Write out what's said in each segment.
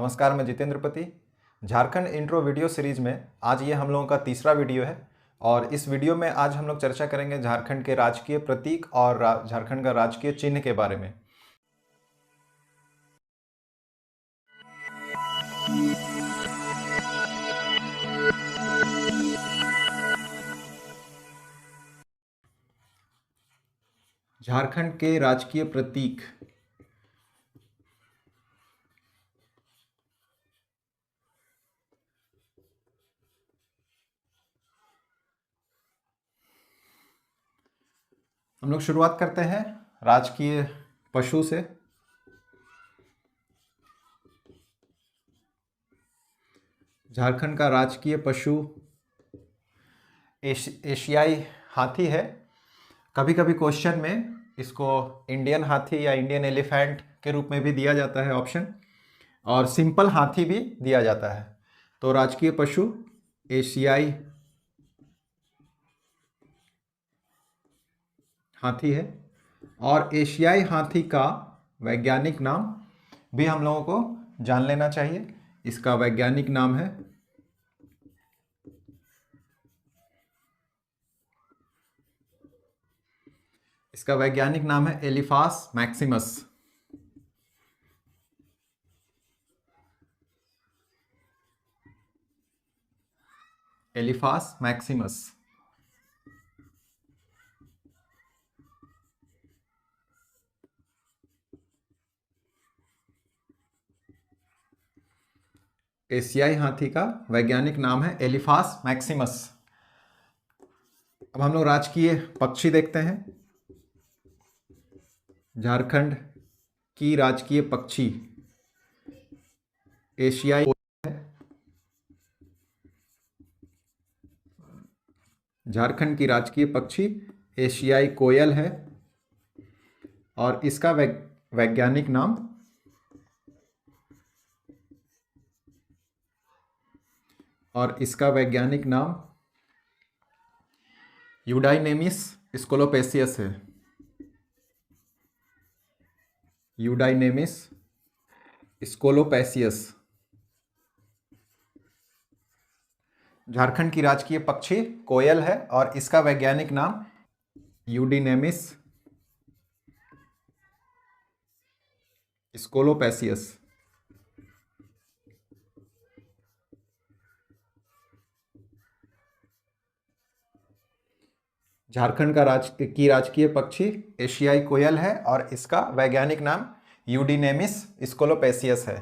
नमस्कार, मैं जितेंद्र पति। झारखंड इंट्रो वीडियो सीरीज़ में आज ये हम लोगों का तीसरा वीडियो है और इस वीडियो में आज हम लोग चर्चा करेंगे झारखंड के राजकीय प्रतीक और झारखंड का राजकीय चिन्ह के बारे में। झारखंड के राजकीय प्रतीक। हम लोग शुरुआत करते हैं राजकीय पशु से। झारखंड का राजकीय पशु एशियाई हाथी है। कभी कभी क्वेश्चन में इसको इंडियन हाथी या इंडियन एलिफेंट के रूप में भी दिया जाता है ऑप्शन, और सिंपल हाथी भी दिया जाता है। तो राजकीय पशु एशियाई हाथी है और एशियाई हाथी का वैज्ञानिक नाम भी हम लोगों को जान लेना चाहिए। इसका वैज्ञानिक नाम है एलिफास मैक्सिमस। एलिफास मैक्सिमस। एशियाई हाथी का वैज्ञानिक नाम है एलिफास मैक्सिमस। अब हम लोग राजकीय पक्षी देखते हैं। झारखंड की राजकीय पक्षी एशियाई है। झारखंड की राजकीय पक्षी एशियाई कोयल है और इसका वैज्ञानिक नाम यूडाइनेमिस स्कोलोपेसियस है। यूडाइनेमिस स्कोलोपेसियस। झारखंड की राजकीय पक्षी कोयल है और इसका वैज्ञानिक नाम यूडिनेमिस स्कोलोपेसियस। झारखंड की राजकीय पक्षी एशियाई कोयल है और इसका वैज्ञानिक नाम यूडिनेमिस स्कोलोपेसियस है।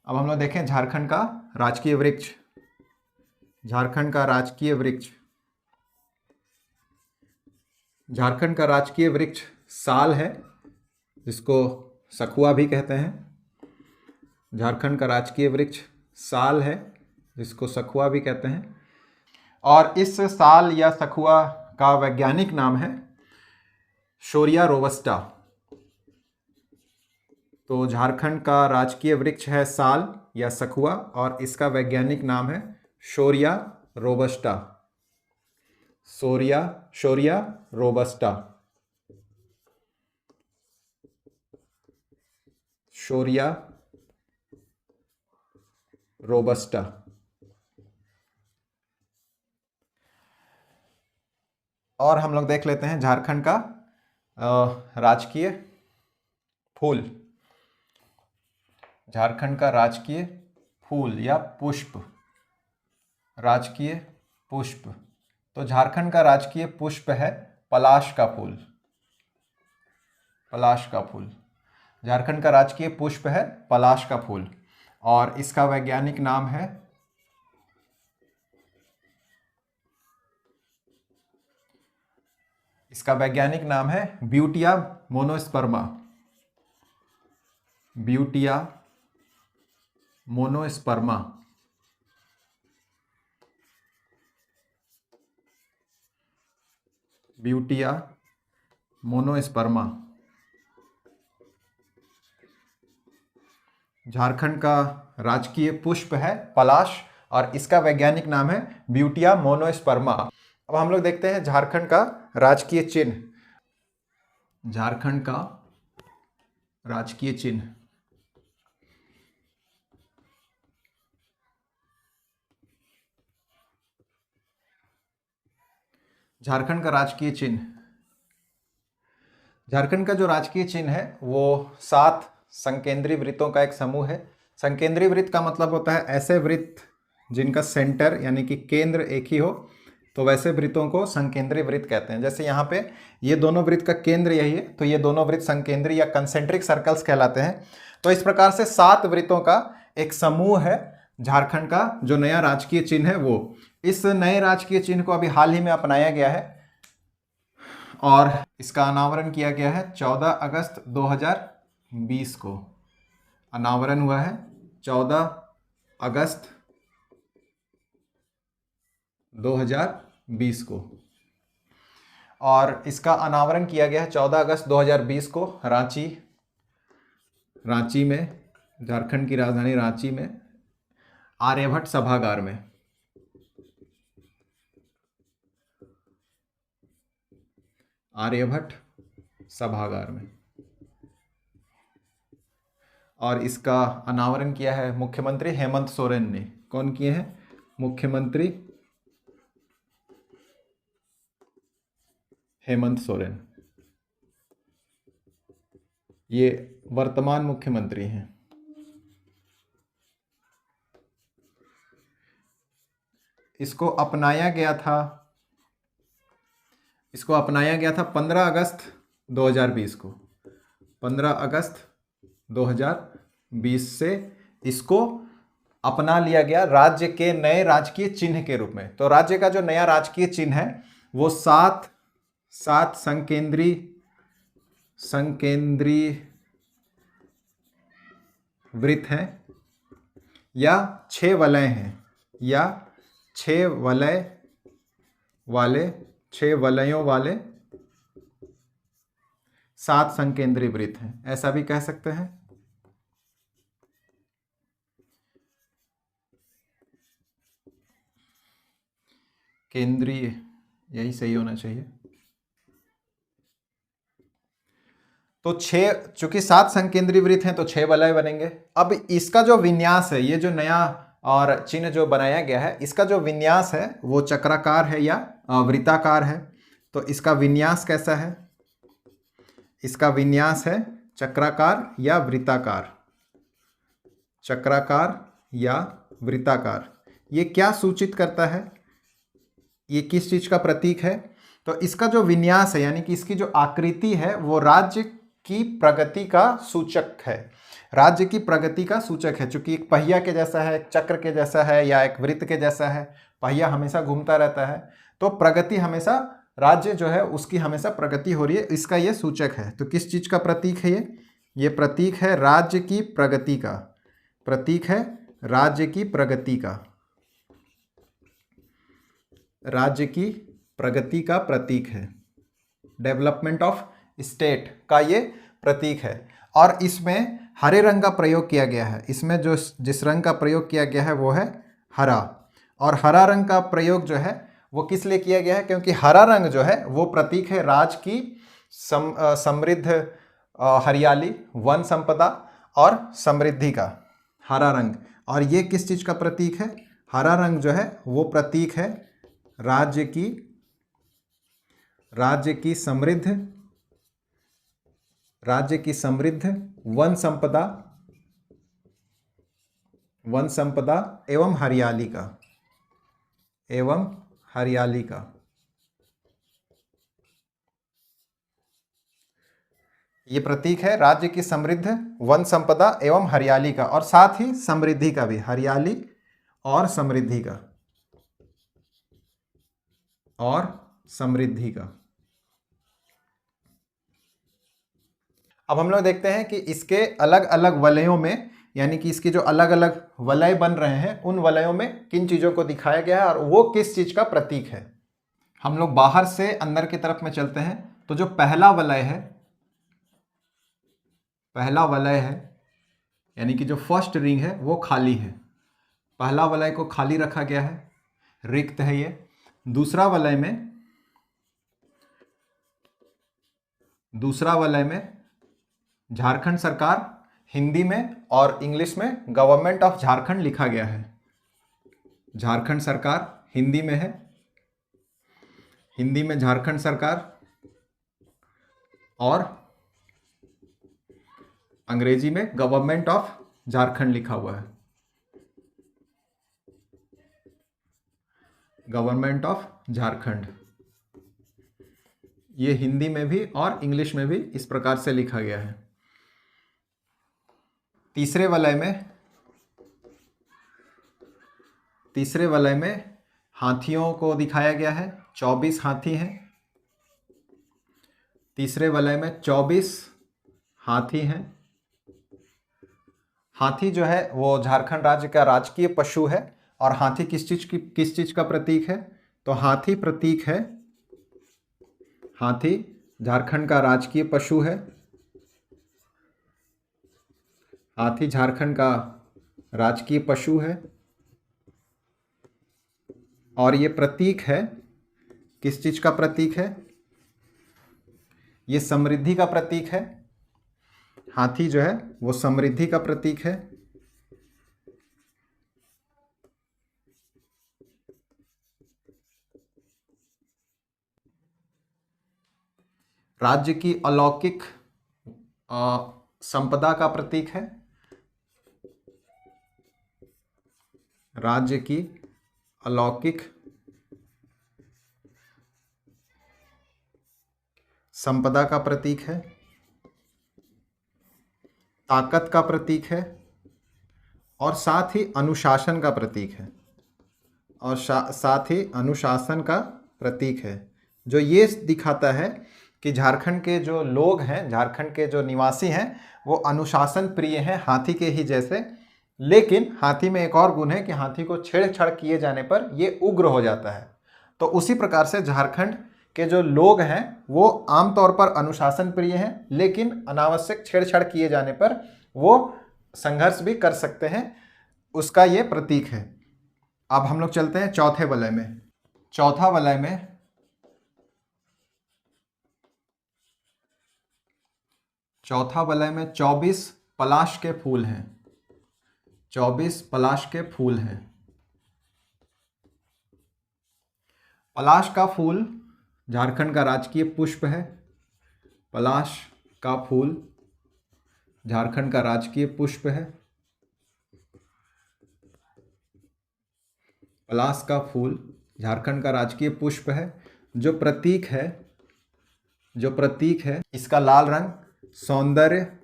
अब हम लोग देखें झारखंड का राजकीय वृक्ष। झारखंड का राजकीय वृक्ष। झारखंड का राजकीय वृक्ष साल है, जिसको सखुआ भी कहते हैं। झारखंड का राजकीय वृक्ष साल है, जिसको सखुआ भी कहते हैं, और इस साल या सखुआ का वैज्ञानिक नाम है शोरिया रोबस्टा। तो झारखंड का राजकीय वृक्ष है साल या सखुआ और इसका वैज्ञानिक नाम है शोरिया रोबस्टा। शोरिया रोबस्टा। शोरिया रोबस्टा। और हम लोग देख लेते हैं झारखंड का राजकीय फूल। झारखंड का राजकीय फूल या पुष्प। राजकीय पुष्प। तो झारखंड का राजकीय पुष्प है पलाश का फूल। पलाश का फूल। झारखंड का राजकीय पुष्प है पलाश का फूल और इसका वैज्ञानिक नाम है Butea monosperma. Butea monosperma. Butea monosperma. Jharkhand का राजकीय पुष्प है पलाश और इसका वैज्ञानिक नाम है ब्यूटिया मोनोस्पर्मा। अब हम लोग देखते हैं झारखंड का राजकीय चिन्ह। झारखंड का राजकीय चिन्ह। झारखंड का राजकीय चिन्ह। झारखंड का जो राजकीय चिन्ह है वो 7 संकेंद्रीय वृत्तों का एक समूह है। संकेंद्रीय वृत्त का मतलब होता है ऐसे वृत्त जिनका सेंटर यानी कि केंद्र एक ही हो, तो वैसे वृत्तों को संकेंद्रीय वृत्त कहते हैं। जैसे यहाँ पे ये दोनों वृत्त का केंद्र यही है, तो ये दोनों वृत्त संकेंद्रीय या कंसेंट्रिक सर्कल्स कहलाते हैं। तो इस प्रकार से 7 वृत्तों का एक समूह है झारखंड का जो नया राजकीय चिन्ह है वो। इस नए राजकीय चिन्ह को अभी हाल ही में अपनाया गया है और इसका अनावरण किया गया है 14 अगस्त 2020 को। अनावरण हुआ है 14 अगस्त 2020 को और इसका अनावरण किया गया है 14 अगस्त 2020 को रांची में, झारखंड की राजधानी रांची में आर्यभट्ट सभागार में। आर्यभट्ट सभागार में। और इसका अनावरण किया है मुख्यमंत्री हेमंत सोरेन ने। कौन किए हैं? मुख्यमंत्री हेमंत सोरेन, ये वर्तमान मुख्यमंत्री हैं। इसको अपनाया गया था 15 अगस्त 2020 को। 15 अगस्त 2020 से इसको अपना लिया गया राज्य के नए राजकीय चिन्ह के रूप में। तो राज्य का जो नया राजकीय चिन्ह है वो 7 संकेंद्रीय वृत्त हैं या 6 वलय हैं या 6 वलयों वाले 7 संकेंद्रीय वृत्त हैं, ऐसा भी कह सकते हैं। केंद्रीय, यही सही होना चाहिए। तो 6, चूंकि 7 संकेंद्रीय वृत्त हैं तो 6 वलय बनेंगे। अब इसका जो विन्यास है, ये जो नया और चिन्ह जो बनाया गया है, इसका जो विन्यास है वो चक्राकार है या वृत्ताकार है। तो इसका विन्यास कैसा है? इसका विन्यास है चक्राकार या वृत्ताकार। चक्राकार या वृत्ताकार। ये क्या सूचित करता है? ये किस चीज का प्रतीक है? तो इसका जो विन्यास है यानी कि इसकी जो आकृति है वो राज्य की प्रगति का सूचक है। राज्य की प्रगति का सूचक है। चूंकि एक पहिया के जैसा है, एक चक्र के जैसा है या एक वृत्त के जैसा है, पहिया हमेशा घूमता रहता है, तो प्रगति हमेशा, राज्य जो है उसकी हमेशा प्रगति हो रही है, इसका ये सूचक है। तो किस चीज का प्रतीक है ये प्रतीक है राज्य की प्रगति का। प्रतीक है राज्य की प्रगति का। राज्य की प्रगति का प्रतीक है। डेवलपमेंट ऑफ स्टेट का ये प्रतीक है। और इसमें हरे रंग का प्रयोग किया गया है। इसमें जो जिस रंग का प्रयोग किया गया है वो है हरा। और हरा रंग का प्रयोग जो है वो किस लिए किया गया है? क्योंकि हरा रंग जो है वो प्रतीक है राज्य की समृद्ध हरियाली, वन संपदा और समृद्धि का। हरा रंग। और ये किस चीज का प्रतीक है? हरा रंग जो है वो प्रतीक है राज्य की समृद्ध वन संपदा एवं हरियाली का। ये प्रतीक है राज्य की समृद्ध वन संपदा एवं हरियाली का, और साथ ही समृद्धि का भी, हरियाली और समृद्धि का। अब हम लोग देखते हैं कि इसके अलग अलग वलयों में, यानी कि इसके जो अलग अलग वलय बन रहे हैं उन वलयों में किन चीजों को दिखाया गया है और वो किस चीज का प्रतीक है। हम लोग बाहर से अंदर की तरफ में चलते हैं। तो जो पहला वलय है यानी कि जो फर्स्ट रिंग है वो खाली है। पहला वलय को खाली रखा गया है, रिक्त है ये। दूसरा वलय में झारखंड सरकार हिंदी में और इंग्लिश में गवर्नमेंट ऑफ झारखंड लिखा गया है। झारखंड सरकार हिंदी में है, हिंदी में झारखंड सरकार और अंग्रेजी में गवर्नमेंट ऑफ झारखंड लिखा हुआ है, गवर्नमेंट ऑफ झारखंड। ये हिंदी में भी और इंग्लिश में भी इस प्रकार से लिखा गया है। तीसरे वलय में हाथियों को दिखाया गया है, 24 हाथी हैं। तीसरे वलय में 24 हाथी हैं। हाथी जो है वो झारखंड राज्य का राजकीय पशु है। और हाथी किस चीज का प्रतीक है? तो हाथी प्रतीक है, हाथी झारखंड का राजकीय पशु है। हाथी झारखंड का राजकीय पशु है और ये प्रतीक है, किस चीज का प्रतीक है? ये समृद्धि का प्रतीक है। हाथी जो है वो समृद्धि का प्रतीक है। राज्य की अलौकिक संपदा का प्रतीक है। राज्य की अलौकिक संपदा का प्रतीक है। ताकत का प्रतीक है और साथ ही अनुशासन का प्रतीक है। और साथ ही अनुशासन का प्रतीक है, जो ये दिखाता है कि झारखंड के जो लोग हैं, झारखंड के जो निवासी हैं, वो अनुशासन प्रिय हैं, हाथी के ही जैसे। लेकिन हाथी में एक और गुण है कि हाथी को छेड़छाड़ किए जाने पर ये उग्र हो जाता है। तो उसी प्रकार से झारखंड के जो लोग हैं वो आमतौर पर अनुशासन प्रिय हैं, लेकिन अनावश्यक छेड़छाड़ किए जाने पर वो संघर्ष भी कर सकते हैं, उसका ये प्रतीक है। अब हम लोग चलते हैं चौथे वलय में। चौथा वलय में 24 पलाश के फूल हैं। 24 पलाश के फूल हैं। पलाश का फूल झारखंड का राजकीय पुष्प है। पलाश का फूल झारखंड का राजकीय पुष्प है। पलाश का फूल झारखंड का राजकीय पुष्प है। जो प्रतीक है इसका लाल रंग सौंदर्य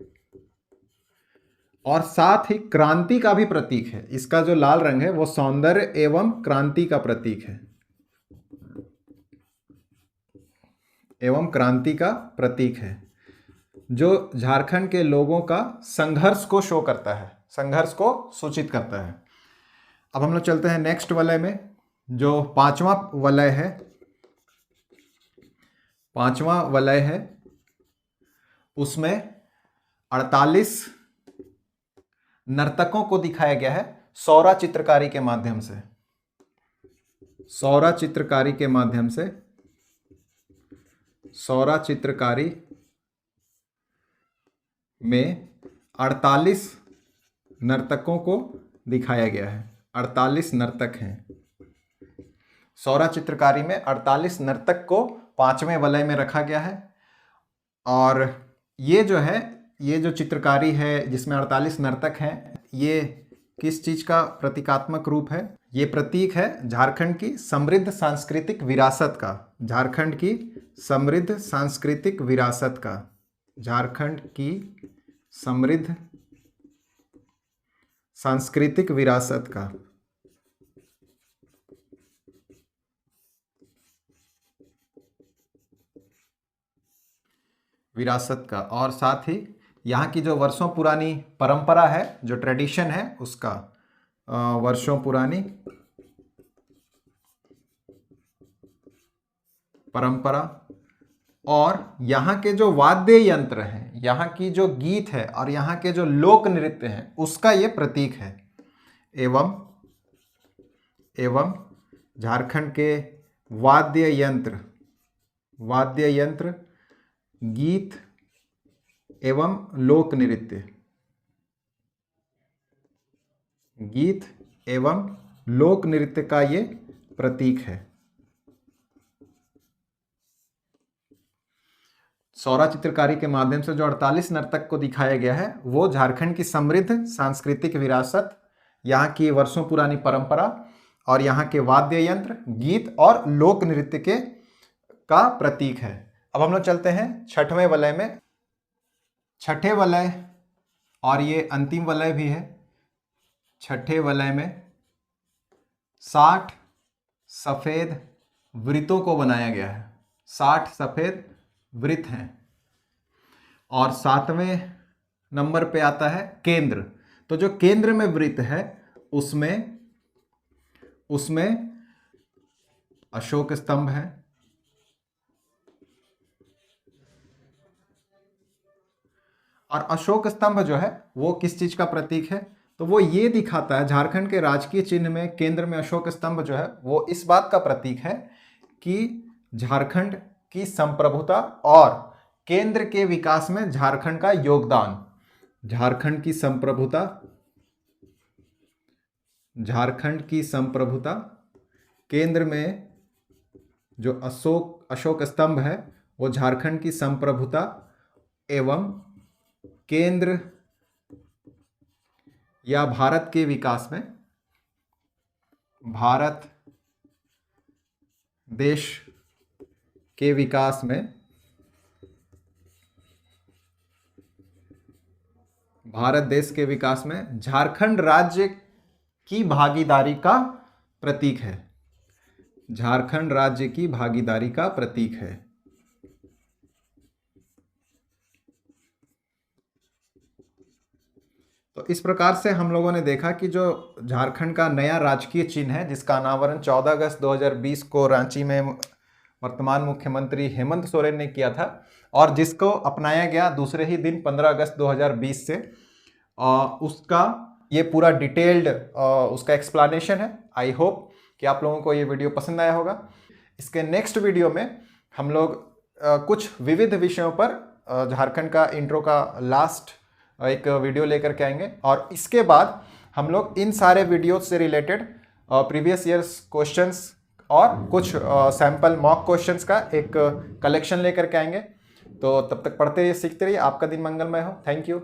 और साथ ही क्रांति का भी प्रतीक है। इसका जो लाल रंग है वो सौंदर्य एवं क्रांति का प्रतीक है, एवं क्रांति का प्रतीक है, जो झारखंड के लोगों का संघर्ष को शो करता है, संघर्ष को सूचित करता है। अब हम लोग चलते हैं नेक्स्ट वलय में, जो पांचवा वलय है। पांचवा वलय है, उसमें 48 नर्तकों को दिखाया गया है सौरा चित्रकारी के माध्यम से। सौरा चित्रकारी के माध्यम से, सौरा चित्रकारी में 48 नर्तकों को दिखाया गया है। 48 नर्तक हैं। सौरा चित्रकारी में 48 नर्तक को पांचवें वलय में रखा गया है। और ये जो चित्रकारी है जिसमें 48 नर्तक हैं, ये किस चीज का प्रतीकात्मक रूप है? ये प्रतीक है झारखंड की समृद्ध सांस्कृतिक विरासत का। झारखंड की समृद्ध सांस्कृतिक विरासत का। झारखंड की समृद्ध सांस्कृतिक विरासत का। और साथ ही यहाँ की जो वर्षों पुरानी परंपरा है, जो ट्रेडिशन है, उसका वर्षों पुरानी परंपरा। और यहाँ के जो वाद्य यंत्र हैं, यहाँ की जो गीत है और यहाँ के जो लोक नृत्य हैं, उसका ये प्रतीक है। एवं झारखंड के वाद्य यंत्र, गीत एवं लोक नृत्य, गीत एवं लोक नृत्य का ये प्रतीक है। सौरा चित्रकारी के माध्यम से जो 48 नर्तक को दिखाया गया है वो झारखंड की समृद्ध सांस्कृतिक विरासत, यहाँ की वर्षों पुरानी परंपरा और यहाँ के वाद्य यंत्र, गीत और लोक नृत्य के का प्रतीक है। अब हम लोग चलते हैं छठवें वलय में। छठे वलय और ये अंतिम वलय भी है। छठे वलय में 60 सफेद वृत्तों को बनाया गया है। 60 सफेद वृत्त हैं। और 7वें नंबर पे आता है केंद्र। तो जो केंद्र में वृत्त है उसमें अशोक स्तंभ है, और अशोक स्तंभ जो है वो किस चीज का प्रतीक है? तो वो ये दिखाता है, झारखंड के राजकीय चिन्ह में केंद्र में अशोक स्तंभ जो है वो इस बात का प्रतीक है कि झारखंड की संप्रभुता और केंद्र के विकास में झारखंड का योगदान। झारखंड की संप्रभुता केंद्र में जो अशोक स्तंभ है वो झारखंड की संप्रभुता एवं केंद्र या भारत के विकास में, भारत देश के विकास में, झारखंड राज्य की भागीदारी का प्रतीक है। झारखंड राज्य की भागीदारी का प्रतीक है। तो इस प्रकार से हम लोगों ने देखा कि जो झारखंड का नया राजकीय चिन्ह है जिसका अनावरण 14 अगस्त 2020 को रांची में वर्तमान मुख्यमंत्री हेमंत सोरेन ने किया था और जिसको अपनाया गया दूसरे ही दिन 15 अगस्त 2020 से, उसका ये पूरा डिटेल्ड उसका एक्सप्लेनेशन है। आई होप कि आप लोगों को ये वीडियो पसंद आया होगा। इसके नेक्स्ट वीडियो में हम लोग कुछ विविध विषयों पर झारखंड का इंट्रो का लास्ट एक वीडियो लेकर के आएंगे और इसके बाद हम लोग इन सारे वीडियो से रिलेटेड प्रीवियस ईयर्स क्वेश्चंस और कुछ सैंपल मॉक क्वेश्चंस का एक कलेक्शन लेकर के आएंगे। तो तब तक पढ़ते रहिए, सीखते रहिए। आपका दिन मंगलमय हो। Thank you.